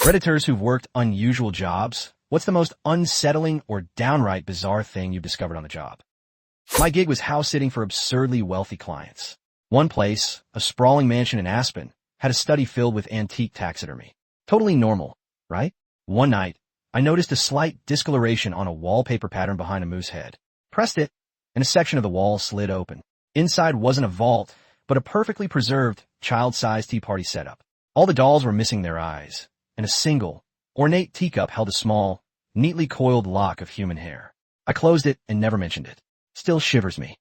Redditors who've worked unusual jobs, what's the most unsettling or downright bizarre thing you've discovered on the job? My gig was house sitting for absurdly wealthy clients. One place, a sprawling mansion in Aspen, had a study filled with antique taxidermy. Totally normal, right? One night, I noticed a slight discoloration on a wallpaper pattern behind a moose head. Pressed it, and a section of the wall slid open. Inside wasn't a vault, but a perfectly preserved, child-sized tea party setup. All the dolls were missing their eyes, and a single, ornate teacup held a small, neatly coiled lock of human hair. I closed it and never mentioned it. Still shivers me.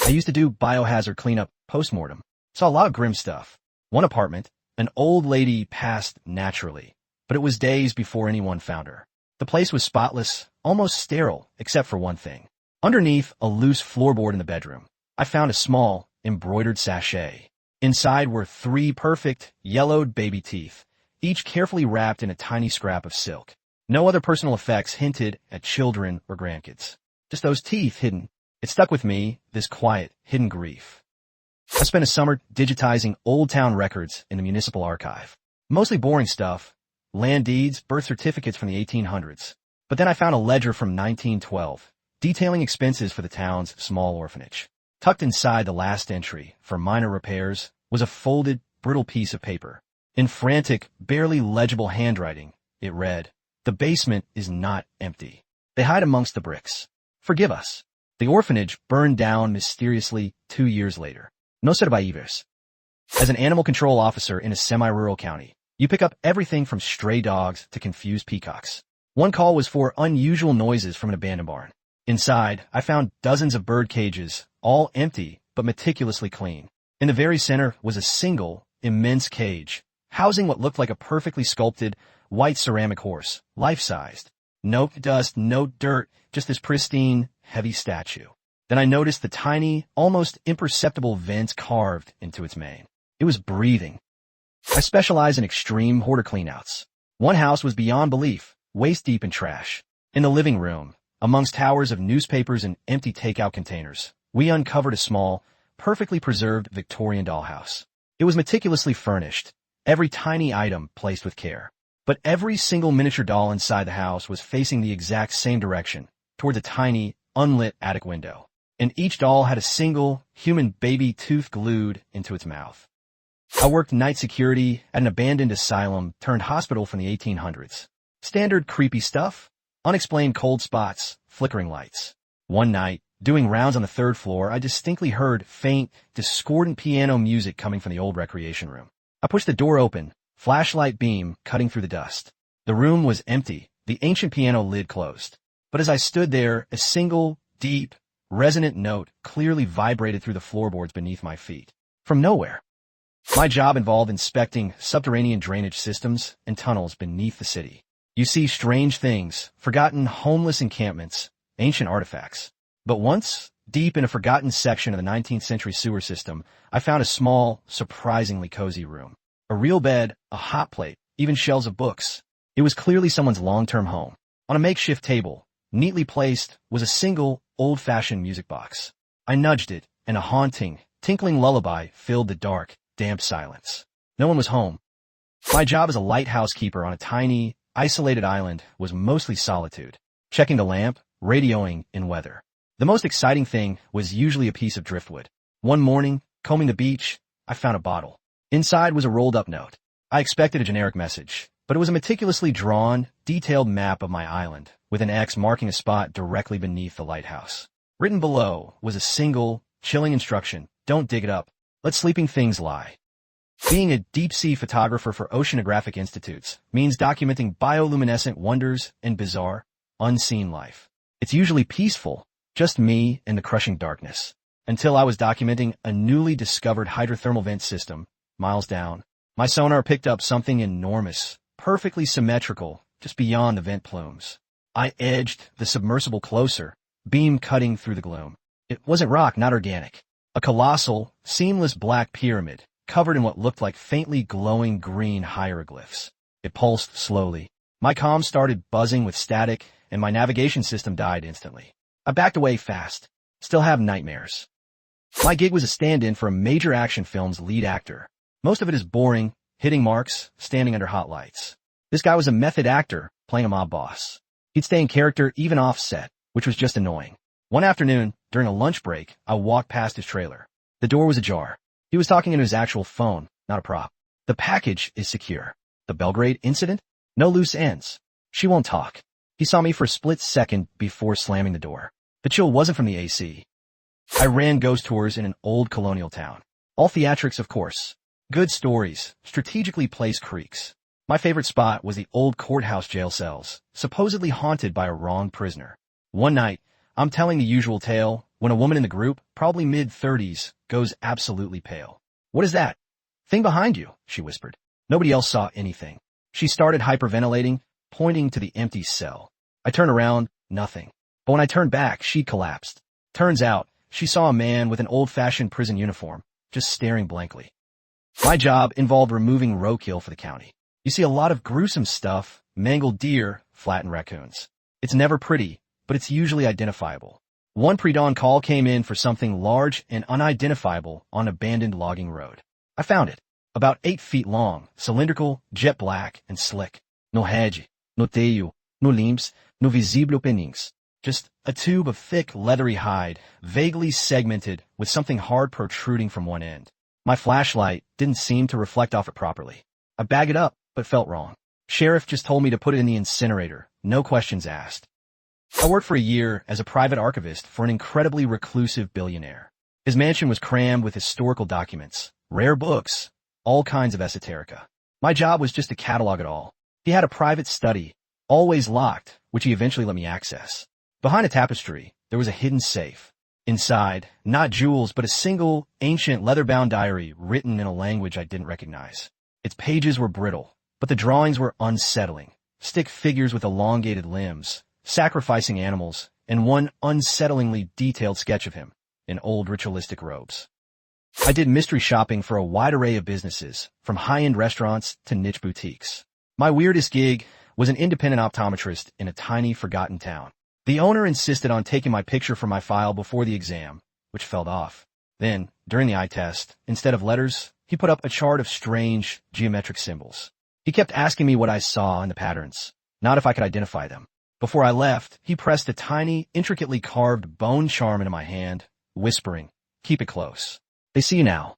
I used to do biohazard cleanup post-mortem. Saw a lot of grim stuff. One apartment, an old lady passed naturally, but it was days before anyone found her. The place was spotless, almost sterile, except for one thing. Underneath a loose floorboard in the bedroom, I found a small, embroidered sachet. Inside were 3 perfect, yellowed baby teeth, each carefully wrapped in a tiny scrap of silk. No other personal effects hinted at children or grandkids. Just those teeth hidden. It stuck with me, this quiet, hidden grief. I spent a summer digitizing old town records in the municipal archive. Mostly boring stuff, land deeds, birth certificates from the 1800s. But then I found a ledger from 1912, detailing expenses for the town's small orphanage. Tucked inside the last entry, for minor repairs, was a folded, brittle piece of paper. In frantic, barely legible handwriting, it read, "The basement is not empty. They hide amongst the bricks. Forgive us." The orphanage burned down mysteriously 2 years later. No survivors. As an animal control officer in a semi-rural county, you pick up everything from stray dogs to confused peacocks. One call was for unusual noises from an abandoned barn. Inside, I found dozens of bird cages, all empty but meticulously clean. In the very center was a single, immense cage, housing what looked like a perfectly sculpted, white ceramic horse, life-sized. No dust, no dirt, just this pristine, heavy statue. Then I noticed the tiny, almost imperceptible vent carved into its mane. It was breathing. I specialize in extreme hoarder cleanouts. One house was beyond belief, waist-deep in trash. In the living room, amongst towers of newspapers and empty takeout containers, we uncovered a small, perfectly preserved Victorian dollhouse. It was meticulously furnished, every tiny item placed with care. But every single miniature doll inside the house was facing the exact same direction, towards a tiny, unlit attic window. And each doll had a single, human baby tooth glued into its mouth. I worked night security at an abandoned asylum turned hospital from the 1800s. Standard creepy stuff, unexplained cold spots, flickering lights. One night, doing rounds on the 3rd floor, I distinctly heard faint, discordant piano music coming from the old recreation room. I pushed the door open, flashlight beam cutting through the dust. The room was empty, the ancient piano lid closed. But as I stood there, a single, deep, resonant note clearly vibrated through the floorboards beneath my feet. From nowhere. My job involved inspecting subterranean drainage systems and tunnels beneath the city. You see strange things, forgotten homeless encampments, ancient artifacts. But once, deep in a forgotten section of the 19th century sewer system, I found a small, surprisingly cozy room. A real bed, a hot plate, even shelves of books. It was clearly someone's long-term home. On a makeshift table, neatly placed, was a single, old-fashioned music box. I nudged it, and a haunting, tinkling lullaby filled the dark, damp silence. No one was home. My job as a lighthouse keeper on a tiny, isolated island was mostly solitude, checking the lamp, radioing in weather. The most exciting thing was usually a piece of driftwood. One morning, combing the beach, I found a bottle. Inside was a rolled-up note. I expected a generic message, but it was a meticulously drawn, detailed map of my island, with an X marking a spot directly beneath the lighthouse. Written below was a single, chilling instruction: don't dig it up. Let sleeping things lie. Being a deep-sea photographer for oceanographic institutes means documenting bioluminescent wonders and bizarre, unseen life. It's usually peaceful, just me and the crushing darkness. Until I was documenting a newly discovered hydrothermal vent system, miles down. My sonar picked up something enormous, perfectly symmetrical, just beyond the vent plumes. I edged the submersible closer, beam cutting through the gloom. It wasn't rock, not organic. A colossal, seamless black pyramid, covered in what looked like faintly glowing green hieroglyphs. It pulsed slowly. My comm started buzzing with static, and my navigation system died instantly. I backed away fast. Still have nightmares. My gig was a stand-in for a major action film's lead actor. Most of it is boring, hitting marks, standing under hot lights. This guy was a method actor playing a mob boss. He'd stay in character even off set, which was just annoying. One afternoon, during a lunch break, I walked past his trailer. The door was ajar. He was talking into his actual phone, not a prop. The package is secure. The Belgrade incident? No loose ends. She won't talk. He saw me for a split second before slamming the door. The chill wasn't from the AC. I ran ghost tours in an old colonial town. All theatrics, of course. Good stories, strategically placed creeks. My favorite spot was the old courthouse jail cells, supposedly haunted by a wronged prisoner. One night, I'm telling the usual tale when a woman in the group, probably mid-30s, goes absolutely pale. "What is that thing behind you?" she whispered. Nobody else saw anything. She started hyperventilating, pointing to the empty cell. I turned around, nothing. But when I turned back, she collapsed. Turns out, she saw a man with an old-fashioned prison uniform, just staring blankly. My job involved removing roadkill for the county. You see a lot of gruesome stuff, mangled deer, flattened raccoons. It's never pretty, but it's usually identifiable. One pre-dawn call came in for something large and unidentifiable on an abandoned logging road. I found it. About 8 feet long, cylindrical, jet black, and slick. No hedge, no tail, no limbs, no visible openings. Just a tube of thick, leathery hide, vaguely segmented with something hard protruding from one end. My flashlight didn't seem to reflect off it properly. I bagged it up, but felt wrong. Sheriff just told me to put it in the incinerator, no questions asked. I worked for a year as a private archivist for an incredibly reclusive billionaire. His mansion was crammed with historical documents, rare books, all kinds of esoterica. My job was just to catalog it all. He had a private study, always locked, which he eventually let me access. Behind a tapestry, there was a hidden safe. Inside, not jewels, but a single, ancient, leather-bound diary written in a language I didn't recognize. Its pages were brittle, but the drawings were unsettling. Stick figures with elongated limbs, sacrificing animals, and one unsettlingly detailed sketch of him, in old ritualistic robes. I did mystery shopping for a wide array of businesses, from high-end restaurants to niche boutiques. My weirdest gig was an independent optometrist in a tiny, forgotten town. The owner insisted on taking my picture for my file before the exam, which fell off. Then, during the eye test, instead of letters, he put up a chart of strange, geometric symbols. He kept asking me what I saw in the patterns, not if I could identify them. Before I left, he pressed a tiny, intricately carved bone charm into my hand, whispering, "Keep it close. They see you now."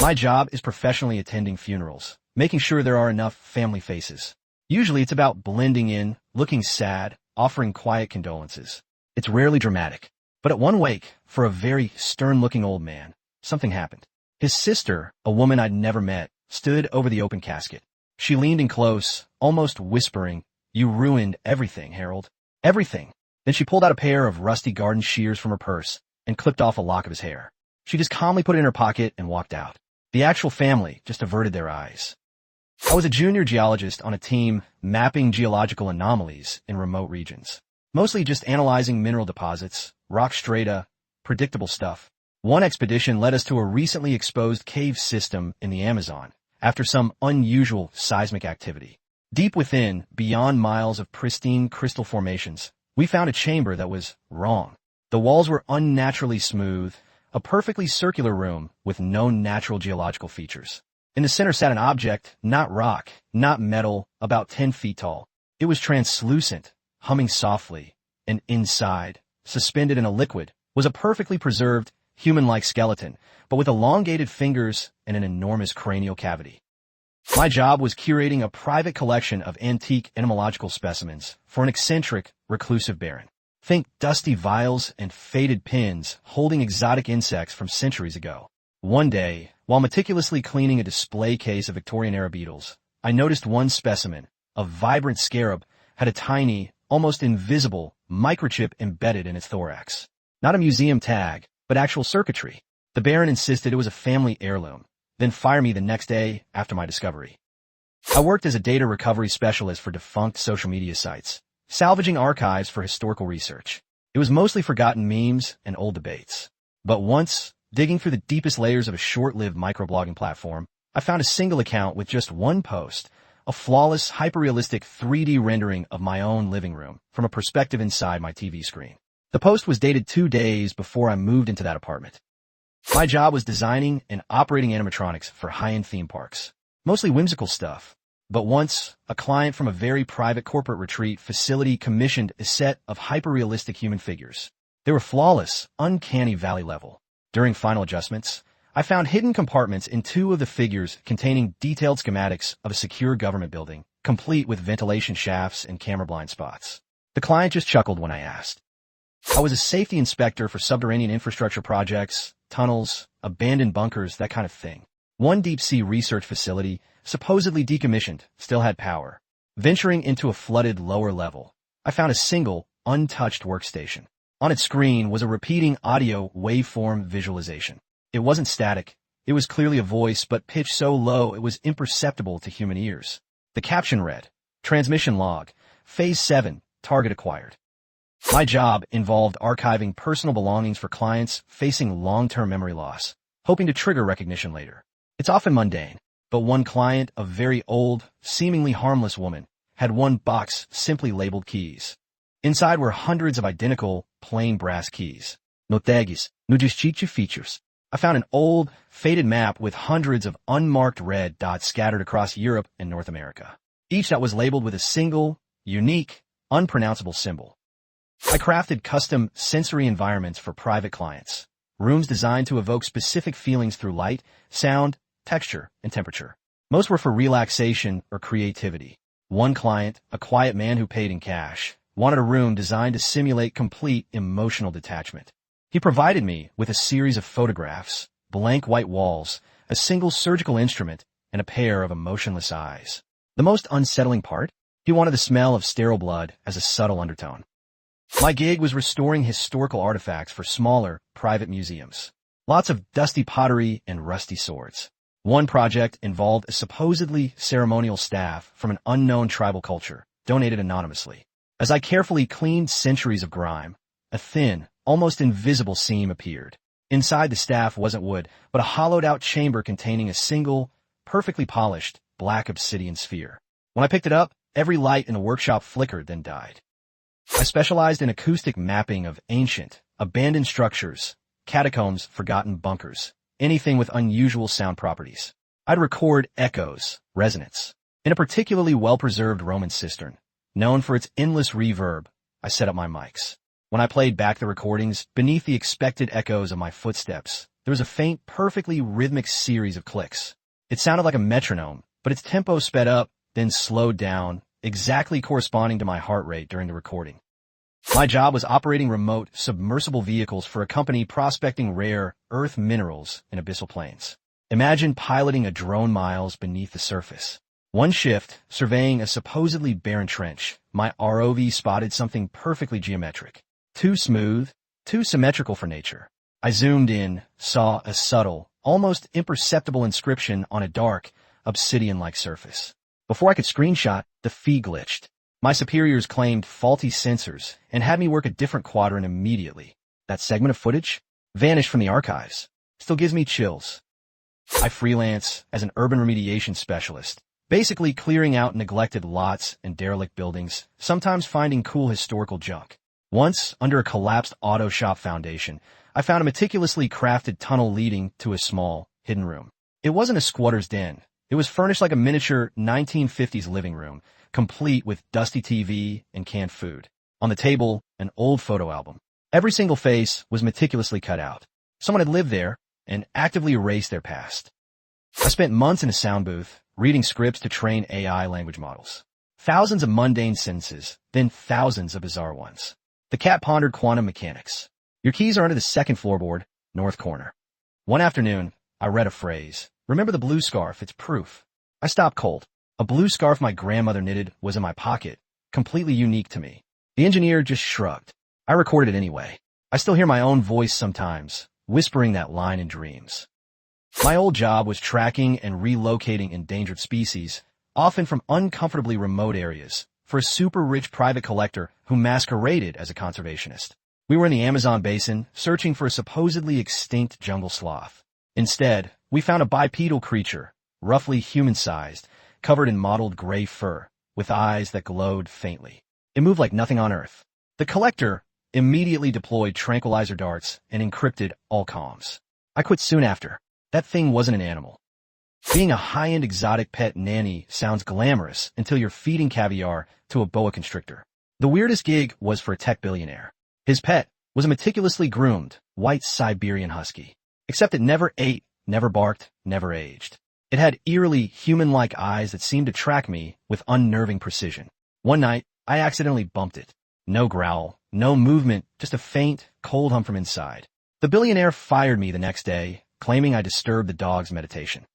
My job is professionally attending funerals, making sure there are enough family faces. Usually it's about blending in, looking sad, offering quiet condolences. It's rarely dramatic. But at one wake, for a very stern-looking old man, something happened. His sister, a woman I'd never met, stood over the open casket. She leaned in close, almost whispering, "You ruined everything, Harold. Everything." Then she pulled out a pair of rusty garden shears from her purse and clipped off a lock of his hair. She just calmly put it in her pocket and walked out. The actual family just averted their eyes. I was a junior geologist on a team mapping geological anomalies in remote regions. Mostly just analyzing mineral deposits, rock strata, predictable stuff. One expedition led us to a recently exposed cave system in the Amazon after some unusual seismic activity. Deep within, beyond miles of pristine crystal formations, we found a chamber that was wrong. The walls were unnaturally smooth, a perfectly circular room with no natural geological features. In the center sat an object, not rock, not metal, about 10 feet tall. It was translucent, humming softly, and inside, suspended in a liquid, was a perfectly preserved, human-like skeleton, but with elongated fingers and an enormous cranial cavity. My job was curating a private collection of antique entomological specimens for an eccentric, reclusive baron. Think dusty vials and faded pins holding exotic insects from centuries ago. One day, while meticulously cleaning a display case of Victorian-era beetles, I noticed one specimen, a vibrant scarab, had a tiny, almost invisible, microchip embedded in its thorax. Not a museum tag, but actual circuitry. The baron insisted it was a family heirloom, then fired me the next day after my discovery. I worked as a data recovery specialist for defunct social media sites, salvaging archives for historical research. It was mostly forgotten memes and old debates. But once, digging through the deepest layers of a short-lived microblogging platform, I found a single account with just one post, a flawless, hyper-realistic 3D rendering of my own living room from a perspective inside my TV screen. The post was dated 2 days before I moved into that apartment. My job was designing and operating animatronics for high-end theme parks. Mostly whimsical stuff. But once, a client from a very private corporate retreat facility commissioned a set of hyper-realistic human figures. They were flawless, uncanny valley level. During final adjustments, I found hidden compartments in two of the figures containing detailed schematics of a secure government building, complete with ventilation shafts and camera blind spots. The client just chuckled when I asked. I was a safety inspector for subterranean infrastructure projects, tunnels, abandoned bunkers, that kind of thing. One deep-sea research facility, supposedly decommissioned, still had power. Venturing into a flooded lower level, I found a single, untouched workstation. On its screen was a repeating audio waveform visualization. It wasn't static. It was clearly a voice, but pitched so low it was imperceptible to human ears. The caption read, "Transmission log, Phase 7, target acquired." My job involved archiving personal belongings for clients facing long-term memory loss, hoping to trigger recognition later. It's often mundane, but one client, a very old, seemingly harmless woman, had one box simply labeled keys. Inside were hundreds of identical, plain brass keys. No tags, no distinct features. I found an old, faded map with hundreds of unmarked red dots scattered across Europe and North America. Each dot was labeled with a single, unique, unpronounceable symbol. I crafted custom sensory environments for private clients, rooms designed to evoke specific feelings through light, sound, texture, and temperature. Most were for relaxation or creativity. One client, a quiet man who paid in cash, wanted a room designed to simulate complete emotional detachment. He provided me with a series of photographs, blank white walls, a single surgical instrument, and a pair of emotionless eyes. The most unsettling part? He wanted the smell of sterile blood as a subtle undertone. My gig was restoring historical artifacts for smaller, private museums. Lots of dusty pottery and rusty swords. One project involved a supposedly ceremonial staff from an unknown tribal culture, donated anonymously. As I carefully cleaned centuries of grime, a thin, almost invisible seam appeared. Inside the staff wasn't wood, but a hollowed-out chamber containing a single, perfectly polished, black obsidian sphere. When I picked it up, every light in the workshop flickered, then died. I specialized in acoustic mapping of ancient, abandoned structures, catacombs, forgotten bunkers, anything with unusual sound properties. I'd record echoes, resonance. In a particularly well-preserved Roman cistern, known for its endless reverb, I set up my mics. When I played back the recordings, beneath the expected echoes of my footsteps, there was a faint, perfectly rhythmic series of clicks. It sounded like a metronome, but its tempo sped up, then slowed down, exactly corresponding to my heart rate during the recording. My job was operating remote, submersible vehicles for a company prospecting rare earth minerals in abyssal plains. Imagine piloting a drone miles beneath the surface. One shift, surveying a supposedly barren trench, my ROV spotted something perfectly geometric. Too smooth, too symmetrical for nature. I zoomed in, saw a subtle, almost imperceptible inscription on a dark, obsidian-like surface. Before I could screenshot, the feed glitched. My superiors claimed faulty sensors and had me work a different quadrant immediately. That segment of footage vanished from the archives. Still gives me chills. I freelance as an urban remediation specialist, basically clearing out neglected lots and derelict buildings, sometimes finding cool historical junk. Once, under a collapsed auto shop foundation, I found a meticulously crafted tunnel leading to a small, hidden room. It wasn't a squatter's den. It was furnished like a miniature 1950s living room, complete with dusty TV and canned food. On the table, an old photo album. Every single face was meticulously cut out. Someone had lived there and actively erased their past. I spent months in a sound booth, reading scripts to train AI language models. Thousands of mundane sentences, then thousands of bizarre ones. The cat pondered quantum mechanics. Your keys are under the second floorboard, north corner. One afternoon, I read a phrase. Remember the blue scarf, it's proof. I stopped cold. A blue scarf my grandmother knitted was in my pocket, completely unique to me. The engineer just shrugged. I recorded it anyway. I still hear my own voice sometimes, whispering that line in dreams. My old job was tracking and relocating endangered species, often from uncomfortably remote areas, for a super-rich private collector who masqueraded as a conservationist. We were in the Amazon basin, searching for a supposedly extinct jungle sloth. Instead, we found a bipedal creature, roughly human-sized, covered in mottled gray fur, with eyes that glowed faintly. It moved like nothing on Earth. The collector immediately deployed tranquilizer darts and encrypted all comms. I quit soon after. That thing wasn't an animal. Being a high-end exotic pet nanny sounds glamorous until you're feeding caviar to a boa constrictor. The weirdest gig was for a tech billionaire. His pet was a meticulously groomed, white Siberian husky. Except it never ate, never barked, never aged. It had eerily human-like eyes that seemed to track me with unnerving precision. One night, I accidentally bumped it. No growl, no movement, just a faint, cold hum from inside. The billionaire fired me the next day, claiming I disturbed the dog's meditation.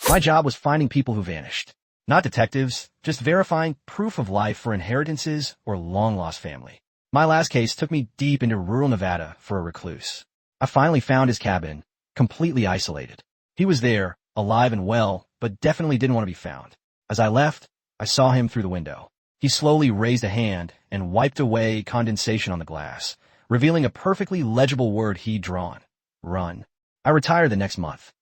My job was finding people who vanished. Not detectives, just verifying proof of life for inheritances or long-lost family. My last case took me deep into rural Nevada for a recluse. I finally found his cabin, completely isolated. He was there, alive and well, but definitely didn't want to be found. As I left, I saw him through the window. He slowly raised a hand and wiped away condensation on the glass, revealing a perfectly legible word he'd drawn. Run. I retired the next month.